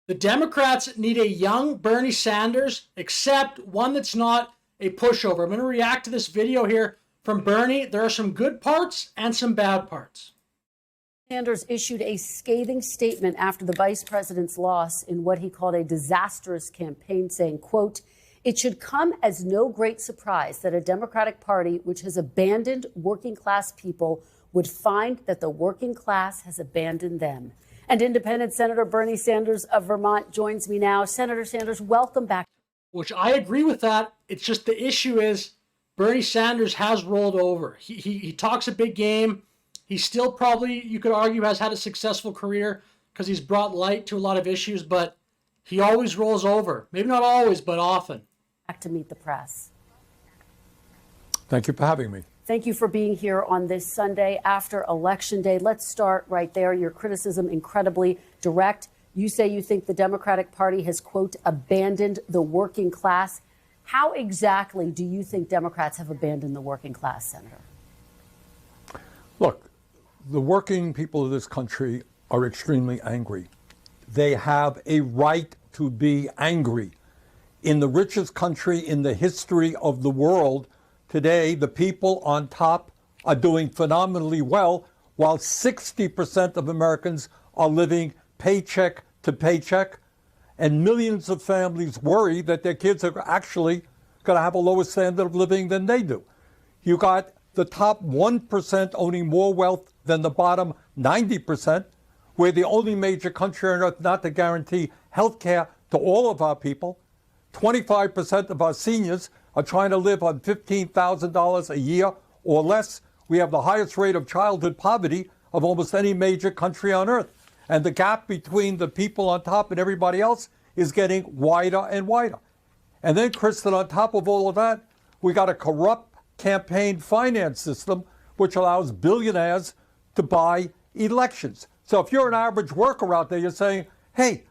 The Democrats need a young Bernie Sanders, except one that's not a pushover. I'm going to react to this video here from Bernie. There are some good parts and some bad parts. Sanders issued a scathing statement after the vice president's loss in what he called a disastrous campaign, saying, quote, "It should come as no great surprise that a Democratic Party which has abandoned working class people would find that the working class has abandoned them." And Independent Senator Bernie Sanders of Vermont joins me now. Senator Sanders, welcome back. Which I agree with that. It's just the issue is Bernie Sanders has rolled over. He talks a big game. He still probably, you could argue, has had a successful career because he's brought light to a lot of issues, but he always rolls over. Maybe not always, but often. Back to meet the press. Thank you for having me. Thank you for being here on this Sunday after Election Day. Let's start right there. Your criticism incredibly direct. You say you think the Democratic Party has, quote, abandoned the working class. How exactly do you think Democrats have abandoned the working class, Senator? Look, the working people of this country are extremely angry. They have a right to be angry. In the richest country in the history of the world, today, the people on top are doing phenomenally well, while 60% of Americans are living paycheck to paycheck, and millions of families worry that their kids are actually going to have a lower standard of living than they do. You got the top 1% owning more wealth than the bottom 90%. We're the only major country on earth not to guarantee health care to all of our people. 25% of our seniors are trying to live on $15,000 a year or less. We have the highest rate of childhood poverty of almost any major country on earth. And the gap between the people on top and everybody else is getting wider and wider. And then, Kristen, on top of all of that, we got a corrupt campaign finance system which allows billionaires to buy elections. So if you're an average worker out there, you're saying, hey,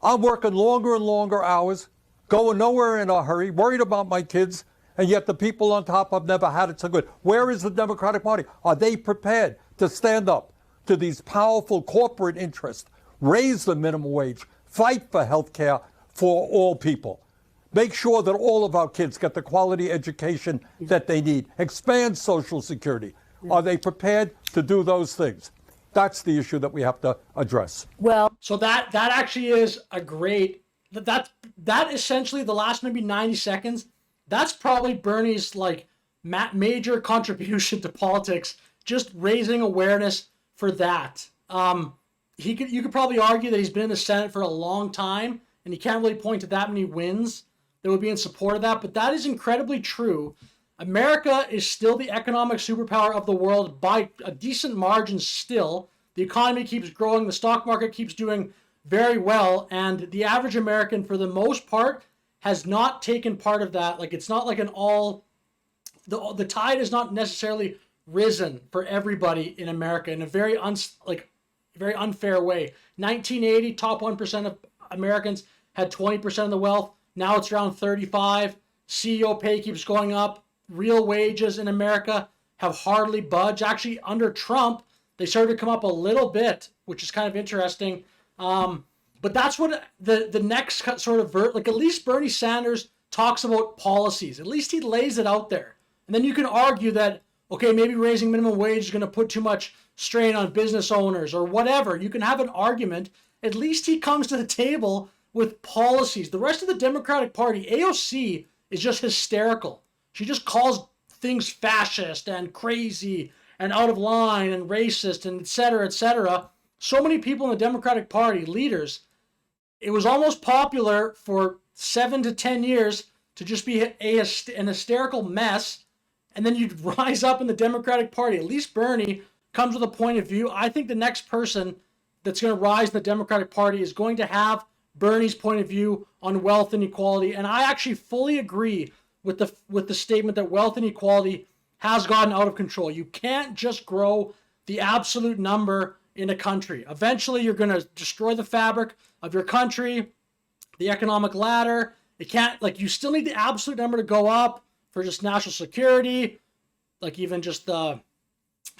I'm working longer and longer hours, going nowhere in a hurry, worried about my kids, and yet the people on top have never had it so good. Where is the Democratic Party? Are they prepared to stand up to these powerful corporate interests, raise the minimum wage, fight for health care for all people, make sure that all of our kids get the quality education that they need, expand Social Security? Are they prepared to do those things? That's the issue that we have to address. Well, so that actually is a great, that essentially the last maybe 90 seconds, that's probably Bernie's like major contribution to politics, just raising awareness for that. You could probably argue that he's been in the Senate for a long time and he can't really point to that many wins that would be in support of that, but that is incredibly true. America is still the economic superpower of the world by a decent margin still. The economy keeps growing, the stock market keeps doing very well, and the average American, for the most part, has not taken part of that. Like, it's not like the tide has not necessarily risen for everybody in America in a very unfair way. 1980, top 1% of Americans had 20% of the wealth. Now it's around 35. CEO pay keeps going up. Real wages in America have hardly budged. Actually, under Trump, they started to come up a little bit, which is kind of interesting. But that's what the next sort of like at least Bernie Sanders talks about policies. At least he lays it out there. And then you can argue that, okay, maybe raising minimum wage is going to put too much strain on business owners or whatever. You can have an argument. At least he comes to the table with policies. The rest of the Democratic Party, AOC, is just hysterical. She just calls things fascist and crazy and out of line and racist and et cetera, et cetera. So many people in the Democratic Party, leaders, it was almost popular for 7 to 10 years to just be an hysterical mess, and then you'd rise up in the Democratic Party. At least Bernie comes with a point of view. I think the next person that's going to rise in the Democratic Party is going to have Bernie's point of view on wealth inequality, and I actually fully agree with the statement that wealth inequality has gotten out of control. You can't just grow the absolute number in a country. Eventually, you're going to destroy the fabric of your country, the economic ladder. It can't, like, you still need the absolute number to go up for just national security, like even just have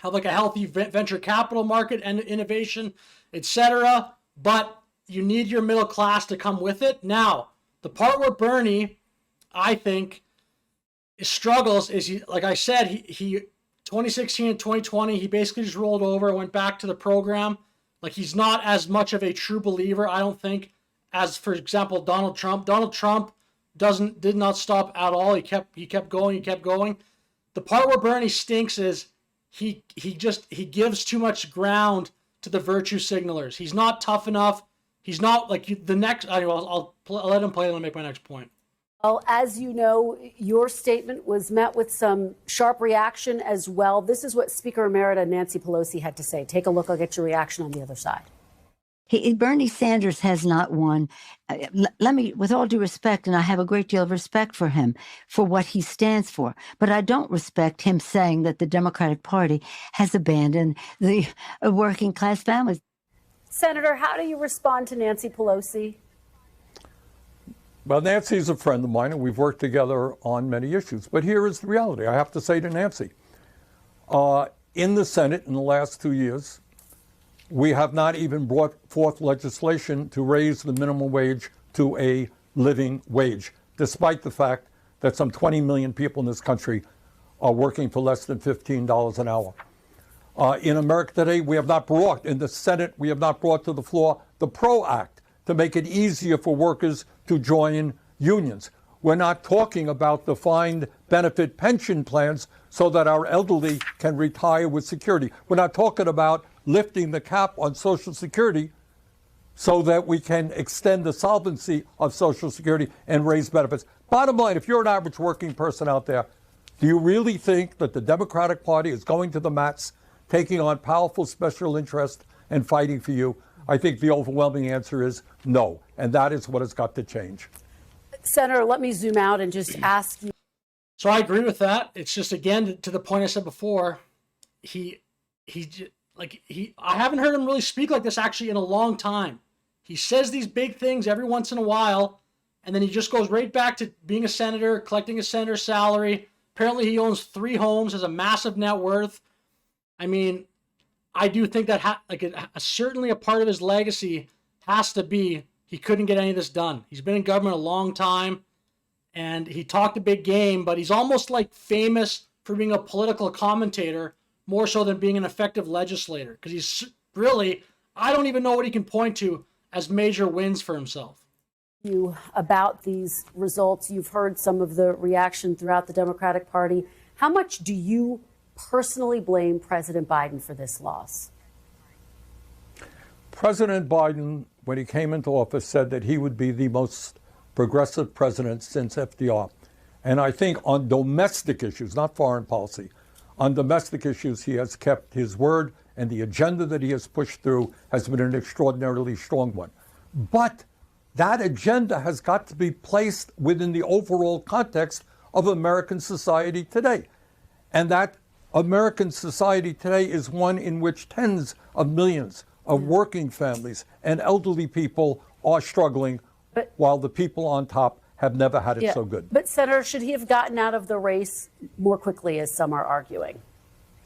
like a healthy venture capital market and innovation, etc. But you need your middle class to come with it. Now, the part where Bernie, I think, struggles is, like I said, he 2016 and 2020, he basically just rolled over, went back to the program. Like, he's not as much of a true believer, I don't think, as, for example, Donald Trump. Donald Trump did not stop at all. He kept going. The part where Bernie stinks is he gives too much ground to the virtue signalers. He's not tough enough. He's not like the next. I'll let him play and I'll make my next point. Well, as you know, your statement was met with some sharp reaction as well. This is what Speaker Emerita Nancy Pelosi had to say. Take a look. I'll get your reaction on the other side. Bernie Sanders has not won. Let me, with all due respect, and I have a great deal of respect for him, for what he stands for, but I don't respect him saying that the Democratic Party has abandoned the working class families. Senator, how do you respond to Nancy Pelosi? Well, Nancy's a friend of mine, and we've worked together on many issues. But here is the reality. I have to say to Nancy, in the Senate in the last 2 years, we have not even brought forth legislation to raise the minimum wage to a living wage, despite the fact that some 20 million people in this country are working for less than $15 an hour. In America today, we have not brought, in the Senate, we have not brought to the floor the PRO Act to make it easier for workers to join unions. We're not talking about defined benefit pension plans so that our elderly can retire with security. We're not talking about lifting the cap on Social Security so that we can extend the solvency of Social Security and raise benefits. Bottom line, if you're an average working person out there, do you really think that the Democratic Party is going to the mats, taking on powerful special interests and fighting for you? I think the overwhelming answer is no, and that is what has got to change. Senator, let me zoom out and just ask you. So I agree with that. It's just, again, to the point I said before, I haven't heard him really speak like this actually in a long time. He says these big things every once in a while, and then he just goes right back to being a senator, collecting a senator's salary. Apparently he owns 3 homes, has a massive net worth. I mean, I do think that certainly a part of his legacy has to be he couldn't get any of this done. He's been in government a long time, and he talked a big game, but he's almost like famous for being a political commentator more so than being an effective legislator, because he's really, I don't even know what he can point to as major wins for himself. You about these results, you've heard some of the reaction throughout the Democratic Party. How much do you personally blame President Biden for this loss? President Biden, when he came into office, said that he would be the most progressive president since FDR. And I think on domestic issues, not foreign policy, on domestic issues, he has kept his word, and the agenda that he has pushed through has been an extraordinarily strong one. But that agenda has got to be placed within the overall context of American society today. And that American society today is one in which tens of millions of working families and elderly people are struggling, while the people on top have never had it so good. But, Senator, should he have gotten out of the race more quickly, as some are arguing?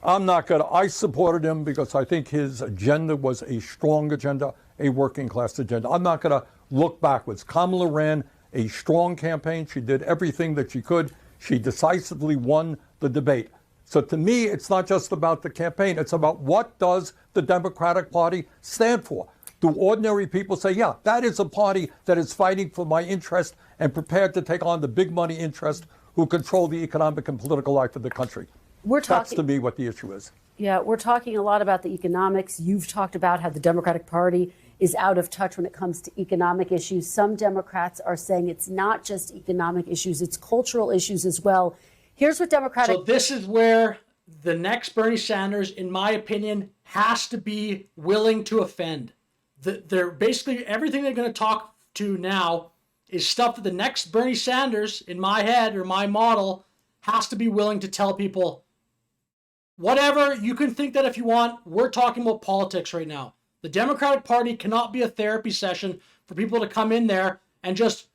I'm not going to. I supported him because I think his agenda was a strong agenda, a working class agenda. I'm not going to look backwards. Kamala ran a strong campaign. She did everything that she could. She decisively won the debate. So to me, it's not just about the campaign. It's about what does the Democratic Party stand for? Do ordinary people say, yeah, that is a party that is fighting for my interest and prepared to take on the big money interest who control the economic and political life of the country? That's to me what the issue is. Yeah, we're talking a lot about the economics. You've talked about how the Democratic Party is out of touch when it comes to economic issues. Some Democrats are saying it's not just economic issues, it's cultural issues as well. Here's what Democratic... So this is where the next Bernie Sanders, in my opinion, has to be willing to offend. They're basically, everything they're going to talk to now is stuff that the next Bernie Sanders, in my head or my model, has to be willing to tell people, whatever, you can think that if you want, we're talking about politics right now. The Democratic Party cannot be a therapy session for people to come in there and just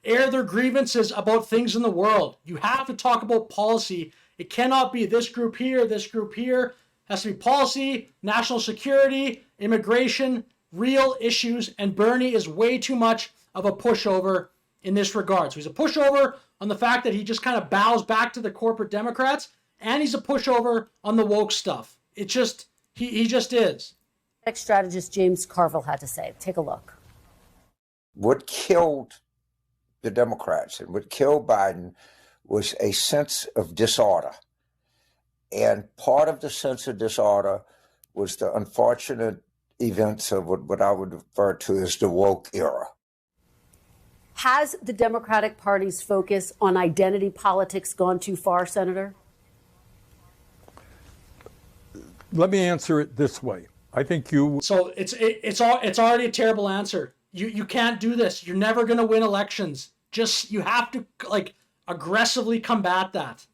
air their grievances about things in the world. You have to talk about policy. It cannot be this group here, this group here. It has to be policy, national security, immigration. real issues, and Bernie is way too much of a pushover in this regard. So he's a pushover on the fact that he just kind of bows back to the corporate Democrats, and he's a pushover on the woke stuff. It just, he just is. Strategist James Carville had to say. Take a look. What killed the Democrats and what killed Biden was a sense of disorder. And part of the sense of disorder was the unfortunate events of what I would refer to as the woke era. Has the Democratic Party's focus on identity politics gone too far, Senator? Let me answer it this way. I think you. So it's already a terrible answer. You can't do this. You're never going to win elections. Just, you have to like aggressively combat that.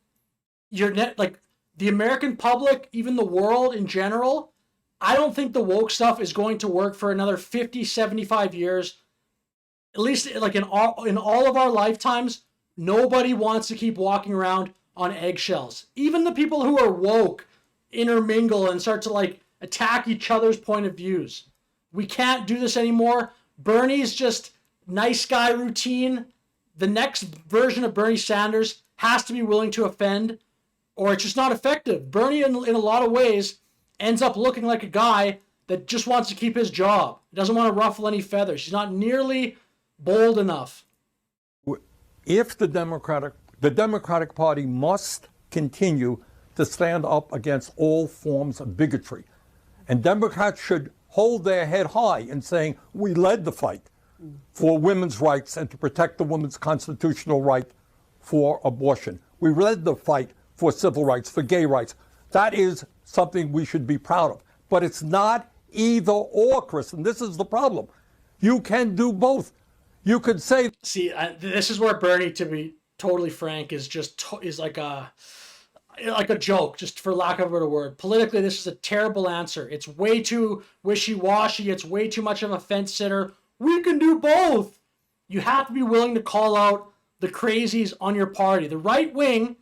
Like the American public, even the world in general, I don't think the woke stuff is going to work for another 50, 75 years. At least like in all of our lifetimes, nobody wants to keep walking around on eggshells. Even the people who are woke intermingle and start to like attack each other's point of views. We can't do this anymore. Bernie's just nice guy routine. The next version of Bernie Sanders has to be willing to offend, or it's just not effective. Bernie, in a lot of ways, ends up looking like a guy that just wants to keep his job. He doesn't want to ruffle any feathers. He's not nearly bold enough. If the Democratic Party must continue to stand up against all forms of bigotry, and Democrats should hold their head high in saying, we led the fight for women's rights and to protect the woman's constitutional right for abortion. We led the fight for civil rights, for gay rights. That is something we should be proud of. But it's not either or, Chris, and this is the problem. You can do both. You could say... See, this is where Bernie, to be totally frank, is just is like a joke, just for lack of a better word. Politically, this is a terrible answer. It's way too wishy-washy. It's way too much of a fence sitter. We can do both. You have to be willing to call out the crazies on your party. The right wing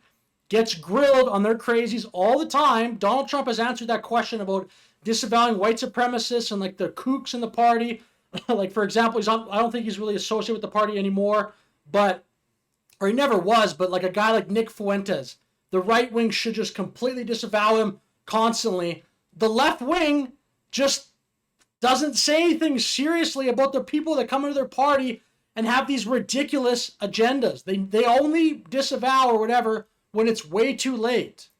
gets grilled on their crazies all the time. Donald Trump has answered that question about disavowing white supremacists and like the kooks in the party. Like, for example, I don't think he's really associated with the party anymore, or he never was, but like a guy like Nick Fuentes, the right wing should just completely disavow him constantly. The left wing just doesn't say anything seriously about the people that come into their party and have these ridiculous agendas. They only disavow or whatever when it's way too late.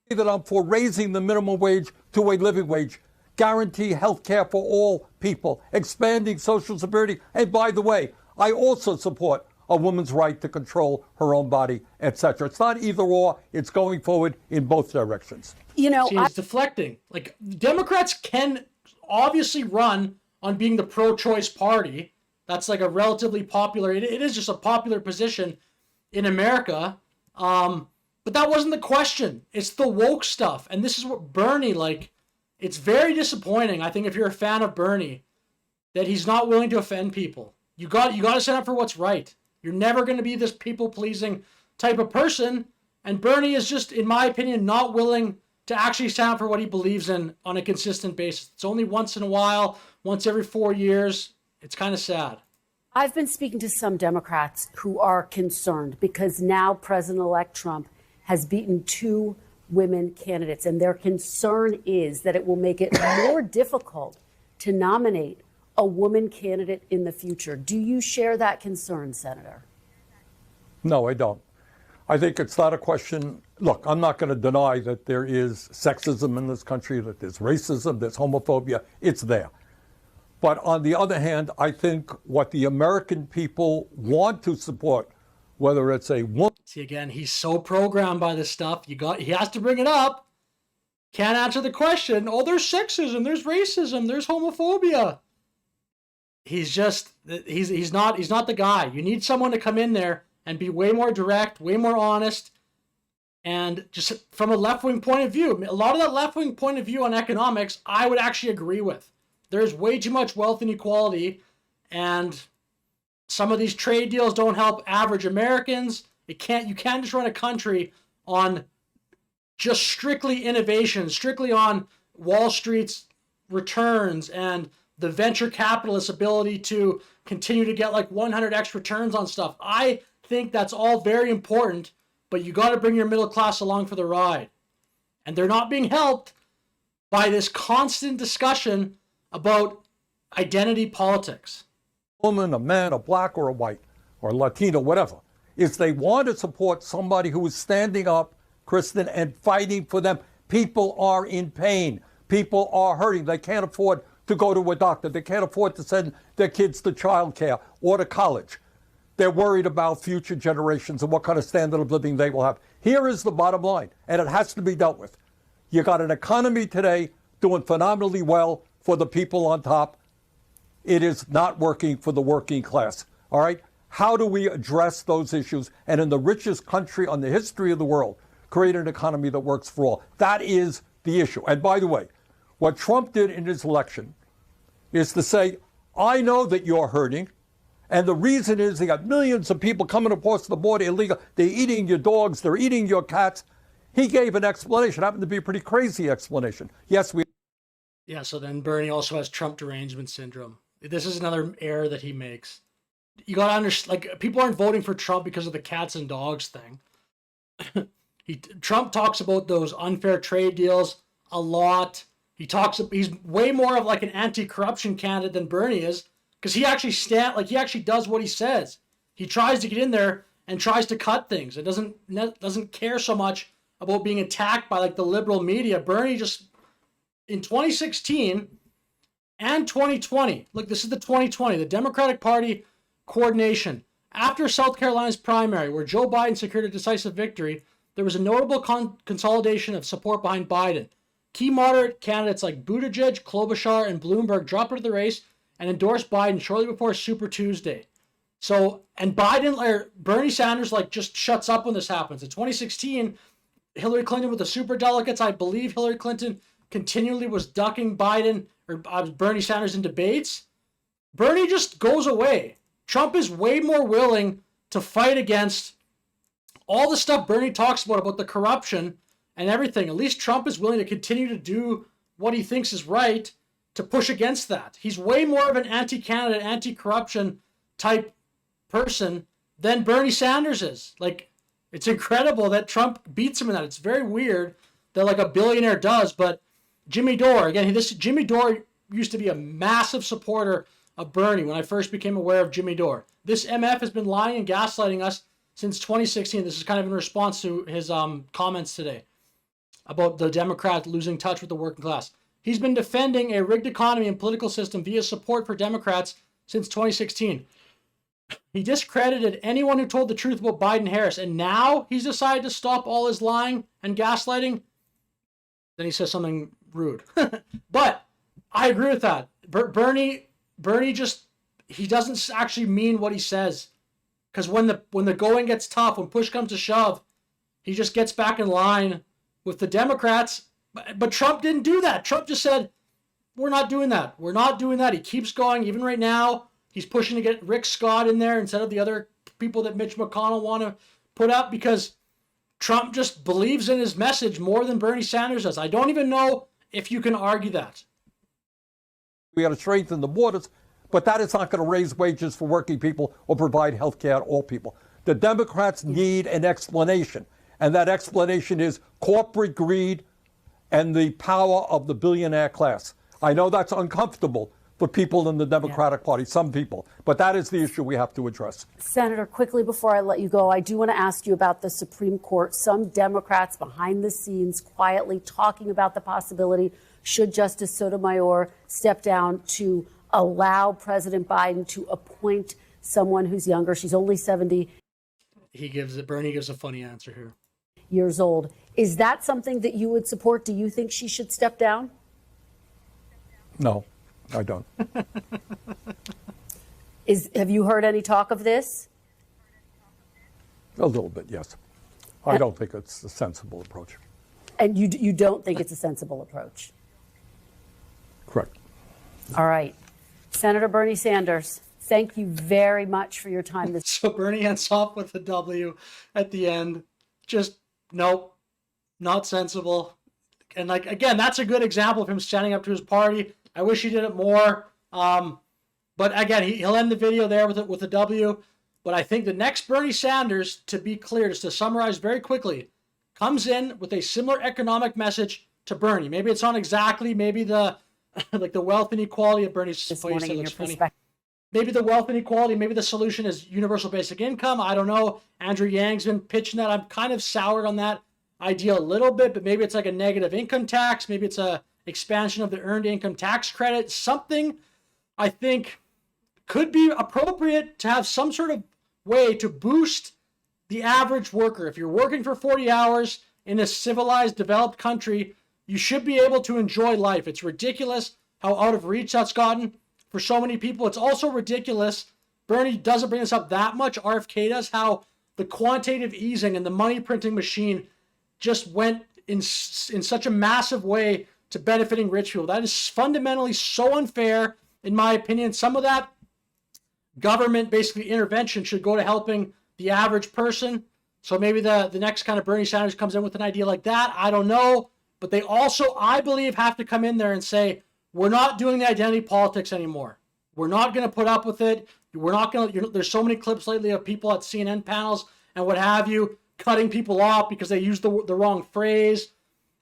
That I'm for raising the minimum wage to a living wage, guarantee health care for all people, expanding Social Security. And by the way, I also support a woman's right to control her own body, etc. It's not either or, it's going forward in both directions. You know, it's deflecting. Like, Democrats can obviously run on being the pro-choice party. That's like a relatively popular, it is just a popular position in America. But that wasn't the question. It's the woke stuff. And this is what Bernie, like, it's very disappointing, I think, if you're a fan of Bernie, that he's not willing to offend people. You got to stand up for what's right. You're never going to be this people-pleasing type of person. And Bernie is just, in my opinion, not willing to actually stand up for what he believes in on a consistent basis. It's only once in a while, once every 4 years. It's kind of sad. I've been speaking to some Democrats who are concerned because now President-elect Trump has beaten 2 women candidates, and their concern is that it will make it more difficult to nominate a woman candidate in the future. Do you share that concern, Senator? No, I don't. I think it's not a question. Look, I'm not going to deny that there is sexism in this country, that there's racism, there's homophobia. It's there. But on the other hand, I think what the American people want to support, whether it's a woman. See, again, he's so programmed by this stuff. He has to bring it up. Can't answer the question. Oh, there's sexism, there's racism, there's homophobia. He's not the guy. You need someone to come in there and be way more direct, way more honest, and just from a left-wing point of view. A lot of that left-wing point of view on economics, I would actually agree with. There's way too much wealth inequality, and some of these trade deals don't help average Americans. You can't just run a country on just strictly innovation, strictly on Wall Street's returns and the venture capitalist ability to continue to get like 100x returns on stuff. I think that's all very important, but you got to bring your middle class along for the ride. And they're not being helped by this constant discussion about identity politics. Woman, a man, a black or a white or Latino, whatever, is they want to support somebody who is standing up, Kristen, and fighting for them. People are in pain. People are hurting. They can't afford to go to a doctor. They can't afford to send their kids to childcare or to college. They're worried about future generations and what kind of standard of living they will have. Here is the bottom line, and it has to be dealt with. You got an economy today doing phenomenally well for the people on top. It is not working for the working class. All right? How do we address those issues? And in the richest country on the history of the world, create an economy that works for all. That is the issue. And by the way, what Trump did in his election is to say, I know that you're hurting. And the reason is they got millions of people coming across the border illegal. They're eating your dogs. They're eating your cats. He gave an explanation. It happened to be a pretty crazy explanation. Yes, we. Yeah, so then Bernie also has Trump derangement syndrome. This is another error that he makes. You got to understand, like, people aren't voting for Trump because of the cats and dogs thing. Trump talks about those unfair trade deals a lot. He's way more of like an anti-corruption candidate than Bernie is, because he actually does what he says. He tries to get in there and tries to cut things. It doesn't care so much about being attacked by like the liberal media. Bernie just, in 2016 and 2020, look, this is the 2020, the Democratic Party coordination. After South Carolina's primary, where Joe Biden secured a decisive victory, there was a notable consolidation of support behind Biden. Key moderate candidates like Buttigieg, Klobuchar, and Bloomberg dropped out of the race and endorsed Biden shortly before Super Tuesday. So, and Bernie Sanders just shuts up when this happens. In 2016, Hillary Clinton with the super delegates, I believe Hillary Clinton continually was ducking Bernie Sanders in debates. Bernie just goes away. Trump is way more willing to fight against all the stuff Bernie talks about the corruption and everything. At least Trump is willing to continue to do what he thinks is right to push against that. He's way more of an anti-candidate, anti-corruption type person than Bernie Sanders is. Like, it's incredible that Trump beats him in that. It's very weird that like a billionaire does, but Jimmy Dore, again, Jimmy Dore used to be a massive supporter of Bernie when I first became aware of Jimmy Dore. This MF has been lying and gaslighting us since 2016. This is kind of in response to his comments today about the Democrats losing touch with the working class. He's been defending a rigged economy and political system via support for Democrats since 2016. He discredited anyone who told the truth about Biden-Harris, and now he's decided to stop all his lying and gaslighting. Then he says something rude. But I agree with that. Bernie he doesn't actually mean what he says. Because when the going gets tough, when push comes to shove, he just gets back in line with the Democrats. But Trump didn't do that. Trump just said, we're not doing that. We're not doing that. He keeps going. Even right now, he's pushing to get Rick Scott in there instead of the other people that Mitch McConnell want to put up, because Trump just believes in his message more than Bernie Sanders does. I don't even know if you can argue that. We got to strengthen the borders, but that is not going to raise wages for working people or provide health care to all people. The Democrats need an explanation, and that explanation is corporate greed and the power of the billionaire class. I know that's uncomfortable for people in the Democratic Party, some people, but that is the issue we have to address. Senator, quickly before I let you go, I do want to ask you about the Supreme Court. Some Democrats behind the scenes quietly talking about the possibility, should Justice Sotomayor step down, to allow President Biden to appoint someone who's younger. She's only 70. Bernie gives a funny answer here. Years old. Is that something that you would support? Do you think she should step down? No, I don't. Have you heard any talk of this? A little bit, yes. I don't think it's a sensible approach. And you don't think it's a sensible approach? Correct. All right. Senator Bernie Sanders, thank you very much for your time. So Bernie ends off with a W at the end. Just, nope, not sensible. And again, that's a good example of him standing up to his party. I wish he did it more. But again, he'll end the video there with a W. But I think the next Bernie Sanders, to be clear, just to summarize very quickly, comes in with a similar economic message to Bernie. Maybe it's not exactly maybe the like the wealth inequality of Bernie's This face. morning in your perspective. Maybe the wealth inequality, maybe the solution is universal basic income. I don't know. Andrew Yang's been pitching that. I'm kind of soured on that idea a little bit, but maybe it's like a negative income tax. Maybe it's a expansion of the earned income tax credit. Something I think could be appropriate to have some sort of way to boost the average worker. If you're working for 40 hours in a civilized, developed country, you should be able to enjoy life. It's ridiculous how out of reach that's gotten for so many people. It's also ridiculous. Bernie doesn't bring this up that much. RFK does, how the quantitative easing and the money printing machine just went in such a massive way to benefiting rich people. That is fundamentally so unfair, in my opinion. Some of that government basically intervention should go to helping the average person. So maybe the next kind of Bernie Sanders comes in with an idea like that. I don't know. But they also, I believe, have to come in there and say, we're not doing the identity politics anymore. We're not going to put up with it. We're not going to, there's so many clips lately of people at CNN panels and what have you, cutting people off because they used the wrong phrase.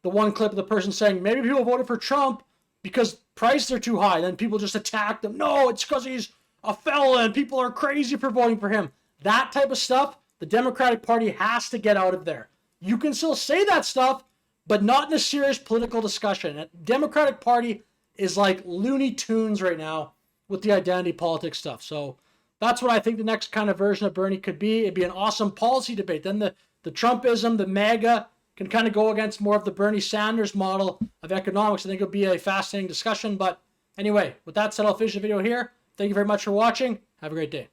The one clip of the person saying, maybe people voted for Trump because prices are too high. Then people just attack them. No, it's because he's a felon. People are crazy for voting for him. That type of stuff, the Democratic Party has to get out of there. You can still say that stuff, but not in a serious political discussion. The Democratic Party is like Looney Tunes right now with the identity politics stuff. So that's what I think the next kind of version of Bernie could be. It'd be an awesome policy debate. Then the Trumpism, the MAGA can kind of go against more of the Bernie Sanders model of economics. I think it'll be a fascinating discussion. But anyway, with that said, I'll finish the video here. Thank you very much for watching. Have a great day.